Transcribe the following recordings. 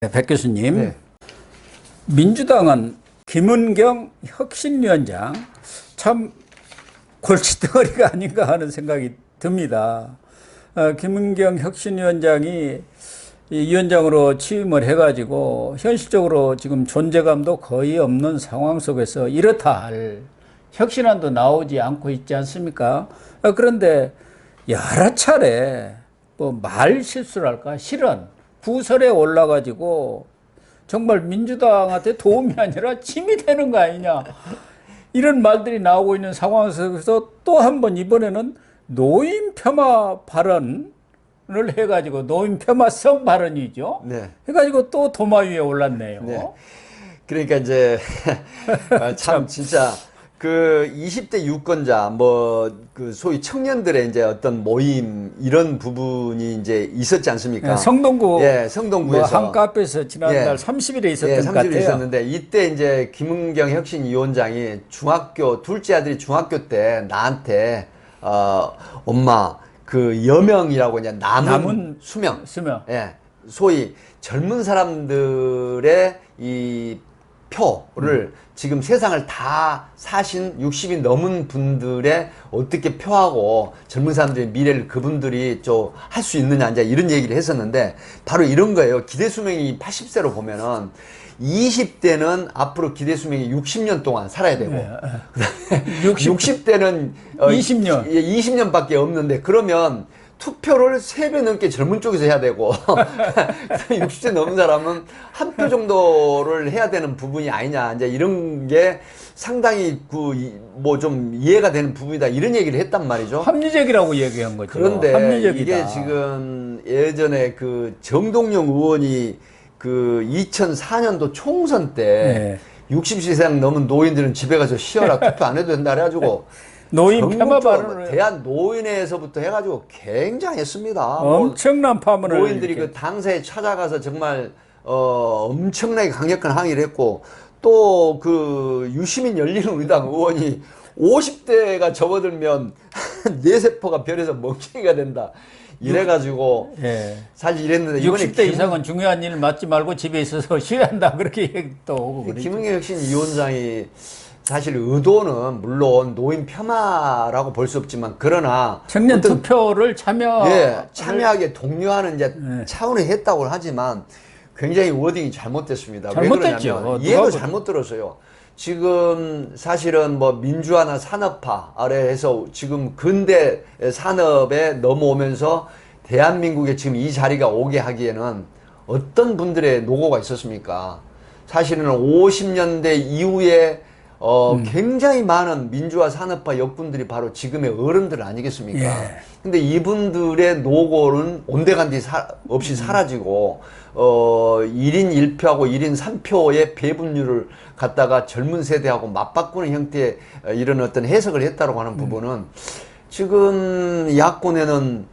네, 백 교수님, 네. 민주당은 김은경 혁신위원장 참 골칫덩어리가 아닌가 하는 생각이 듭니다. 김은경 혁신위원장이 이 위원장으로 취임을 해가지고 현실적으로 지금 존재감도 거의 없는 상황 속에서 이렇다 할 혁신안도 나오지 않고 있지 않습니까? 그런데 여러 차례 뭐 말 실수랄까 실언 구설에 올라가지고 정말 민주당한테 도움이 아니라 짐이 되는 거 아니냐 이런 말들이 나오고 있는 상황 속에서 또 한 번 이번에는 노인 폄하 발언을 해가지고 노인 폄하성 발언이죠. 네. 해가지고 또 도마 위에 올랐네요. 네. 그러니까 이제 참 진짜 그 20대 유권자 뭐 그 소위 청년들의 이제 어떤 모임 이런 부분이 이제 있었지 않습니까? 네, 성동구 예, 성동구에서 뭐 한 카페에서 지난달 예, 30일에 있었던 예, 것 같아요. 30일에 있었는데 이때 이제 김은경 혁신위원장이 중학교 둘째 아들이 중학교 때 나한테 엄마 그 여명이라고 이제 남은 수명 예, 소위 젊은 사람들의 이 표를 지금 세상을 다 사신 60이 넘은 분들의 어떻게 표하고 젊은 사람들의 미래를 그분들이 좀 할 수 있느냐 이제 이런 얘기를 했었는데 바로 이런 거예요. 기대 수명이 80세로 보면은 20대는 앞으로 기대 수명이 60년 동안 살아야 되고 네. 60대는 20년. 20년밖에 없는데 그러면 투표를 3배 넘게 젊은 쪽에서 해야 되고 60세 넘은 사람은 한 표 정도를 해야 되는 부분이 아니냐 이제 이런 게 상당히 뭐 좀 이해가 되는 부분이다 이런 얘기를 했단 말이죠. 합리적이라고 얘기한 거죠. 그런데 합리적이다. 이게 지금 예전에 그 정동영 의원이 그 2004년도 총선 때 60세 이상 넘은 노인들은 집에 가서 쉬어라 투표 안 해도 된다 그래가지고 노인 폄하 발언을 대한 노인회에서부터 해가지고 굉장했습니다. 엄청난 파문을 노인들이 이렇게. 그 당사에 찾아가서 정말 엄청나게 강력한 항의를 했고 또 그 유시민 열린우리당 의원이 50대가 접어들면 뇌세포가 별에서 멍청이가 된다. 이래가지고 예. 사실 이랬는데 이번에 60대 이상은 중요한 일 맡지 말고 집에 있어서 쉬어야 한다 그렇게 얘기도 오고 그랬죠. 김은경 혁신위원장이 사실 의도는 물론 노인 폄하라고 볼 수 없지만 그러나 청년 투표를 참여하게 독려하는 이제 차원에 했다고 하지만 굉장히 워딩이 잘못됐습니다. 잘못됐죠. 왜 그러냐면 이해도 잘못 들었어요. 지금 사실은 뭐 민주화나 산업화 아래에서 지금 근대 산업에 넘어오면서 대한민국에 지금 이 자리가 오게 하기에는 어떤 분들의 노고가 있었습니까? 사실은 50년대 이후에 굉장히 많은 민주화 산업화 역군들이 바로 지금의 어른들 아니겠습니까? 예. 근데 이분들의 노고는 온데간디 없이 사라지고 1인 1표하고 1인 3표의 배분율을 갖다가 젊은 세대하고 맞바꾸는 형태의 이런 어떤 해석을 했다고 하는 부분은 지금 야권에는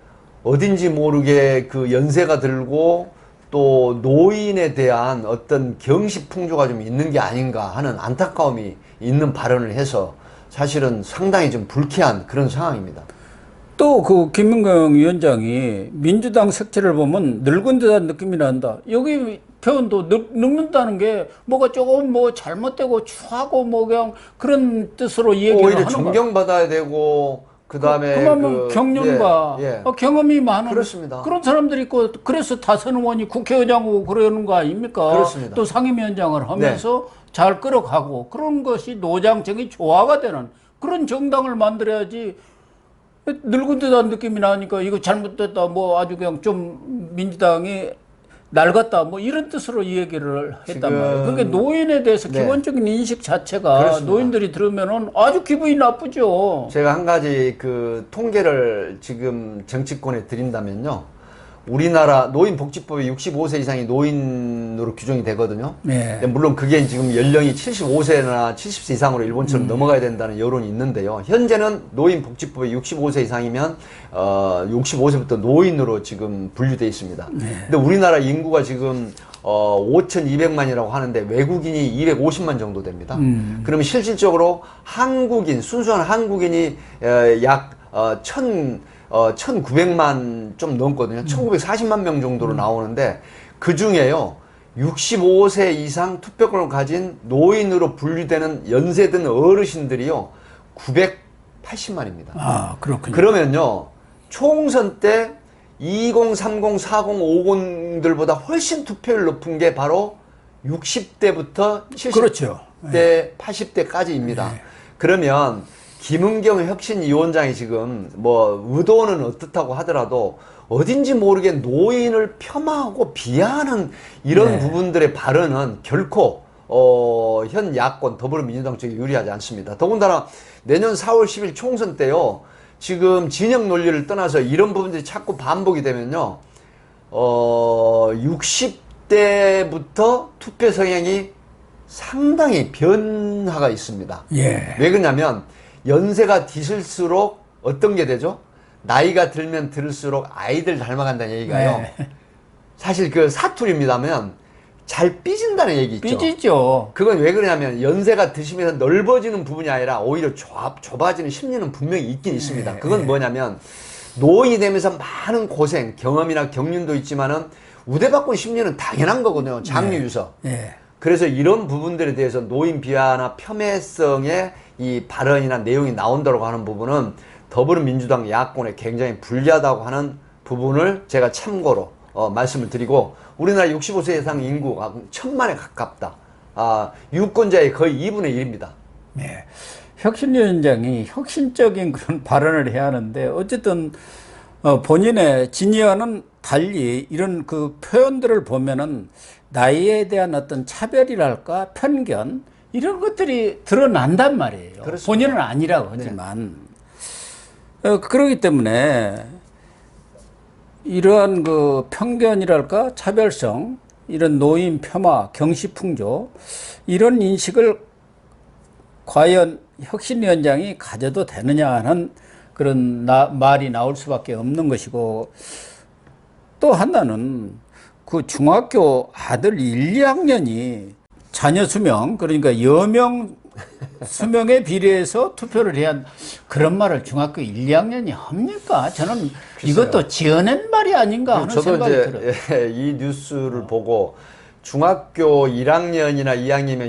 어딘지 모르게 그 연세가 들고 또 노인에 대한 어떤 경시풍조가 좀 있는 게 아닌가 하는 안타까움이 있는 발언을 해서 사실은 상당히 좀 불쾌한 그런 상황입니다. 또 그 김은경 위원장이 민주당 색채를 보면 늙은 듯한 느낌이 난다. 여기 표현도 늙는다는 게 뭐가 조금 뭐 잘못되고 추하고 뭐 그냥 그런 뜻으로 얘기를 오히려 하는 존경받아야 되고 그다음에 그러면 경륜과 경험이 많은 그렇습니다. 그런 사람들이 있고 그래서 다선 의원이 국회의장하고 그러는 거 아닙니까? 그렇습니다. 또 상임위원장을 하면서 잘 끌어가고 그런 것이 노장층이 조화가 되는 그런 정당을 만들어야지. 늙은 듯한 느낌이 나니까 이거 잘못됐다 뭐 아주 그냥 좀 민주당이 낡았다 뭐 이런 뜻으로 이 얘기를 했단 말이에요. 그러니까 노인에 대해서 기본적인 인식 자체가 그렇습니다. 노인들이 들으면은 아주 기분이 나쁘죠. 제가 한 가지 그 통계를 지금 정치권에 드린다면요. 우리나라 노인복지법에 65세 이상이 노인으로 규정이 되거든요. 네. 물론 그게 지금 연령이 75세나 70세 이상으로 일본처럼 넘어가야 된다는 여론이 있는데요. 현재는 노인복지법에 65세 이상이면 65세부터 노인으로 지금 분류되어 있습니다. 근데 우리나라 인구가 지금 5,200만이라고 하는데 외국인이 250만 정도 됩니다. 그러면 실질적으로 한국인, 순수한 한국인이 약 1900만 좀 넘거든요. 1940만 명 정도로 나오는데 그 중에요. 65세 이상 투표권을 가진 노인으로 분류되는 연세든 어르신들이요 980만입니다. 아, 그렇군요. 그러면요 총선 때 20, 30, 40, 50들보다 훨씬 투표율 높은 게 바로 60대부터 70대, 그렇죠. 80대까지입니다. 그러면 김은경 혁신위원장이 지금 뭐 의도는 어떻다고 하더라도 어딘지 모르게 노인을 폄하하고 비하하는 이런 부분들의 발언은 결코 현 야권 더불어민주당 쪽에 유리하지 않습니다. 더군다나 내년 4월 10일 총선 때요. 지금 진영 논리를 떠나서 이런 부분들이 자꾸 반복이 되면요. 60대부터 투표 성향이 상당히 변화가 있습니다. 예. 왜 그러냐면 연세가 드실수록 어떤 게 되죠? 나이가 들면 들을수록 아이들 닮아간다는 얘기가요. 사실 그 사투리입니다면 잘 삐진다는 얘기 있죠. 삐지죠. 그건 왜 그러냐면 연세가 드시면서 넓어지는 부분이 아니라 오히려 좁아지는 심리는 분명히 있긴 있습니다. 그건 뭐냐면 노인이 되면서 많은 고생, 경험이나 경륜도 있지만은 우대바꾼 심리는 당연한 거거든요. 장류 유서. 그래서 이런 부분들에 대해서 노인 비하나 폄훼성의 이 발언이나 내용이 나온다고 하는 부분은 더불어민주당 야권에 굉장히 불리하다고 하는 부분을 제가 참고로 말씀을 드리고 우리나라 65세 이상 인구가 1000만에 가깝다. 유권자의 거의 2분의 1입니다. 네. 혁신위원장이 혁신적인 그런 발언을 해야 하는데 어쨌든 본인의 진위와는 달리 이런 그 표현들을 보면은 나이에 대한 어떤 차별이랄까 편견 이런 것들이 드러난단 말이에요. 그렇습니다. 본인은 아니라고 하지만 그렇기 때문에 이러한 그 편견이랄까 차별성 이런 노인 폄하 경시풍조 이런 인식을 과연 혁신위원장이 가져도 되느냐 하는 그런 말이 나올 수밖에 없는 것이고 또 하나는 그 중학교 아들 1, 2학년이 자녀 수명 그러니까 여명 수명에 비례해서 투표를 해야 한다. 그런 말을 중학교 1, 2학년이 합니까? 저는 글쎄요. 이것도 지어낸 말이 아닌가 하는 생각이 들어요. 예, 이 뉴스를 보고 중학교 1학년이나 2학년이면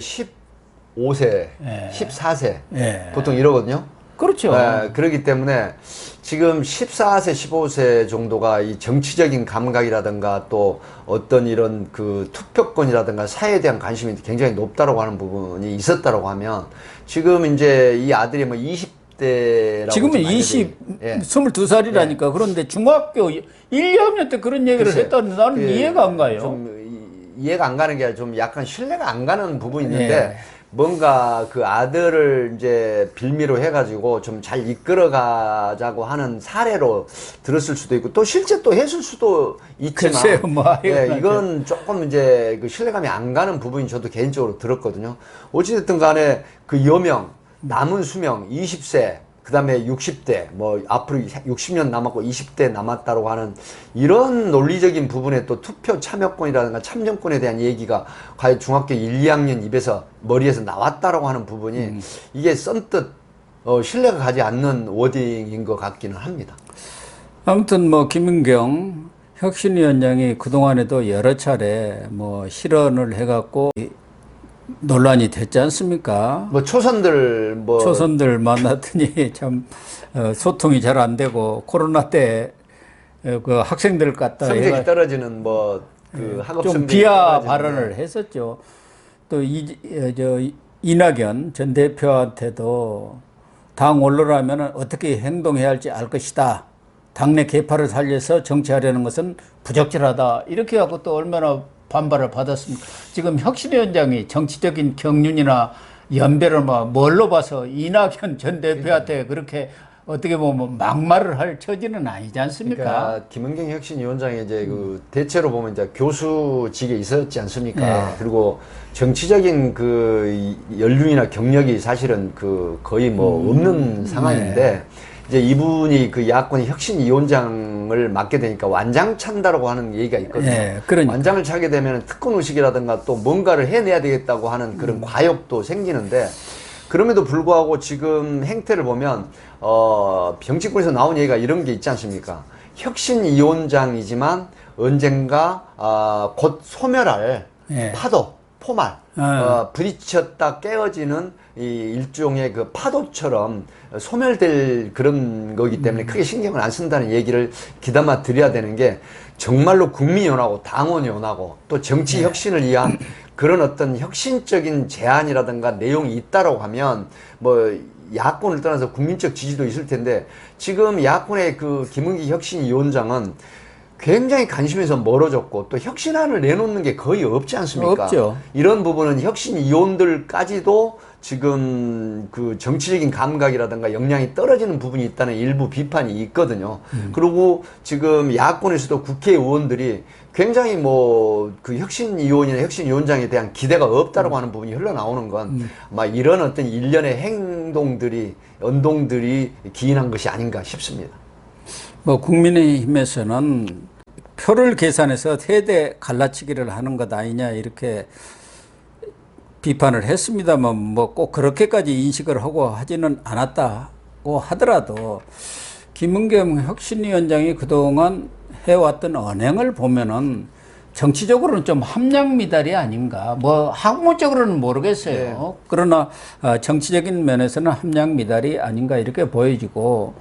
15세, 14세 보통 이러거든요. 그렇죠. 그렇기 때문에 지금 14세, 15세 정도가 이 정치적인 감각이라든가 또 어떤 이런 그 투표권이라든가 사회에 대한 관심이 굉장히 높다라고 하는 부분이 있었다라고 하면 지금 이제 이 아들이 뭐 20대라고 지금은 22살이라니까. 그런데 중학교 1, 2학년 때 그런 얘기를 했다는 나는 이해가 안 가요. 좀 이해가 안 가는 게 아니라 좀 약간 신뢰가 안 가는 부분이 있는데 뭔가 그 아들을 이제 빌미로 해가지고 좀 잘 이끌어가자고 하는 사례로 들었을 수도 있고 또 실제 또 했을 수도 있지만 글쎄요, 뭐 이건 조금 이제 그 신뢰감이 안 가는 부분이 저도 개인적으로 들었거든요. 어찌됐든 간에 그 여명, 남은 수명 20세 그 다음에 60대, 뭐, 앞으로 60년 남았고 20대 남았다고 하는 이런 논리적인 부분에 또 투표 참여권이라든가 참정권에 대한 얘기가 과연 중학교 1, 2학년 입에서, 머리에서 나왔다라고 하는 부분이 이게 썬뜻, 신뢰가 가지 않는 워딩인 것 같기는 합니다. 아무튼 뭐, 김은경 혁신위원장이 그동안에도 여러 차례 뭐, 실언을 해갖고, 논란이 됐지 않습니까? 뭐 초선들 만났더니 참 소통이 잘 안 되고 코로나 때 그 학생들 갖다 성적이 떨어지는 뭐 그 학업 좀 비하 발언을 했었죠. 또 이낙연 전 대표한테도 당 원로라면 어떻게 행동해야 할지 알 것이다. 당내 계파를 살려서 정치하려는 것은 부적절하다. 이렇게 하고 또 얼마나 반발을 받았습니까? 지금 혁신위원장이 정치적인 경륜이나 연배를 뭘로 봐서 이낙연 전 대표한테 그렇게 어떻게 보면 막말을 할 처지는 아니지 않습니까? 그러니까 김은경 혁신위원장이 이제 그 대체로 보면 이제 교수직에 있었지 않습니까? 그리고 정치적인 그 연륜이나 경력이 사실은 그 거의 뭐 없는 상황인데 이제 이분이 그 야권의 혁신위원장을 맡게 되니까 완장찬다라고 하는 얘기가 있거든요. 그러니까. 완장을 차게 되면 특권 의식이라든가 또 뭔가를 해내야 되겠다고 하는 그런 과욕도 생기는데 그럼에도 불구하고 지금 행태를 보면 정치권에서 나온 얘기가 이런 게 있지 않습니까? 혁신위원장이지만 언젠가 곧 소멸할 예. 파도, 포말, 부딪혔다 깨어지는 이 일종의 그 파도처럼 소멸될 그런 거기 때문에 크게 신경을 안 쓴다는 얘기를 귀담아 드려야 되는 게 정말로 국민이 원하고 당원이 원하고 또 정치 혁신을 위한 그런 어떤 혁신적인 제안이라든가 내용이 있다라고 하면 뭐 야권을 떠나서 국민적 지지도 있을 텐데 지금 야권의 그 김은기 혁신위원장은 굉장히 관심에서 멀어졌고 또 혁신안을 내놓는 게 거의 없지 않습니까? 없죠. 이런 부분은 혁신위원들까지도 지금 그 정치적인 감각이라든가 역량이 떨어지는 부분이 있다는 일부 비판이 있거든요. 그리고 지금 야권에서도 국회의원들이 굉장히 뭐 그 혁신위원이나 혁신위원장에 대한 기대가 없다라고 하는 부분이 흘러나오는 건 아마 이런 어떤 일련의 행동들이 언동들이 기인한 것이 아닌가 싶습니다. 뭐 국민의힘에서는 표를 계산해서 세대 갈라치기를 하는 것 아니냐 이렇게 비판을 했습니다만 뭐 꼭 그렇게까지 인식을 하고 하지는 않았다고 하더라도 김은경 혁신위원장이 그동안 해왔던 언행을 보면은 정치적으로는 좀 함량 미달이 아닌가. 뭐 학문적으로는 모르겠어요. 네. 그러나 정치적인 면에서는 함량 미달이 아닌가 이렇게 보여지고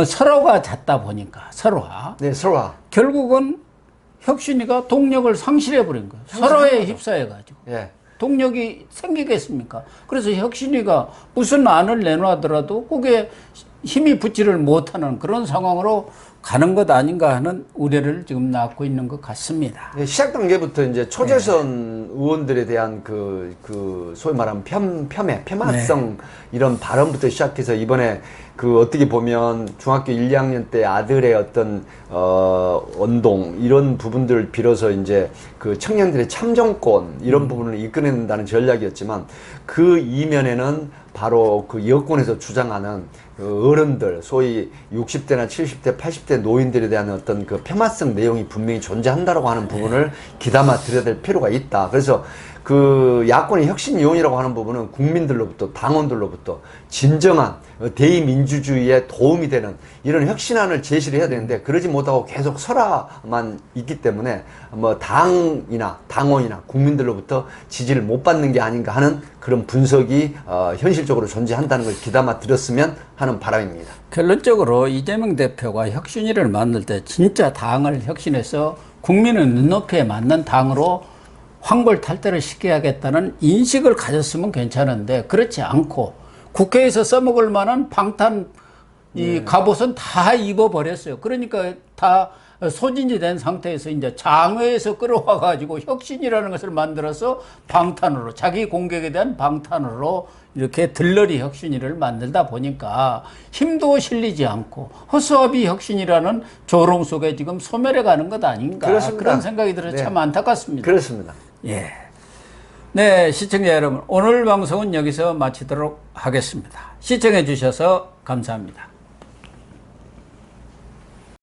서로가 잦다 보니까 서로가 네, 서로가 결국은 혁신이가 동력을 상실해 버린 거예요. 서로에 휩싸여 가지고. 예. 동력이 생기겠습니까? 그래서 혁신이가 무슨 안을 내놓더라도 그게 힘이 붙지를 못하는 그런 상황으로 가는 것 아닌가 하는 우려를 지금 낳고 있는 것 같습니다. 예, 시작 단계부터 이제 초재선 의원들에 대한 그 소위 말하면 폄하성 이런 발언부터 시작해서 이번에 그 어떻게 보면 중학교 1, 2학년 때 아들의 어떤 언동 이런 부분들을 빌어서 이제 그 청년들의 참정권 이런 부분을 이끌어낸다는 전략이었지만 그 이면에는 바로 그 여권에서 주장하는 그 어른들 소위 60대나 70대 80대 노인들에 대한 어떤 그 폄하성 내용이 분명히 존재한다라고 하는 부분을 귀담아 들여야 될 필요가 있다. 그래서 그 야권의 혁신위원이라고 하는 부분은 국민들로부터 당원들로부터 진정한 대의민주주의에 도움이 되는 이런 혁신안을 제시를 해야 되는데 그러지 못하고 계속 설화만 있기 때문에 뭐 당이나 당원이나 국민들로부터 지지를 못 받는 게 아닌가 하는 그런 분석이 현실적으로 존재한다는 걸 귀담아 들었으면 하는 바람입니다. 결론적으로 이재명 대표가 혁신위를 만들 때 진짜 당을 혁신해서 국민의 눈높이에 맞는 당으로 황골탈퇴를 시켜야겠다는 인식을 가졌으면 괜찮은데 그렇지 않고 국회에서 써먹을 만한 방탄 이 갑옷은 다 입어버렸어요. 그러니까 다 소진이 된 상태에서 이제 장외에서 끌어와 가지고 혁신이라는 것을 만들어서 방탄으로 자기 공격에 대한 방탄으로 이렇게 들러리 혁신이를 만들다 보니까 힘도 실리지 않고 허수아비 혁신이라는 조롱 속에 지금 소멸해 가는 것 아닌가. 그렇습니다. 그런 생각이 들어서 참 안타깝습니다. 그렇습니다. 예. 네, 시청자 여러분, 오늘 방송은 여기서 마치도록 하겠습니다. 시청해 주셔서 감사합니다.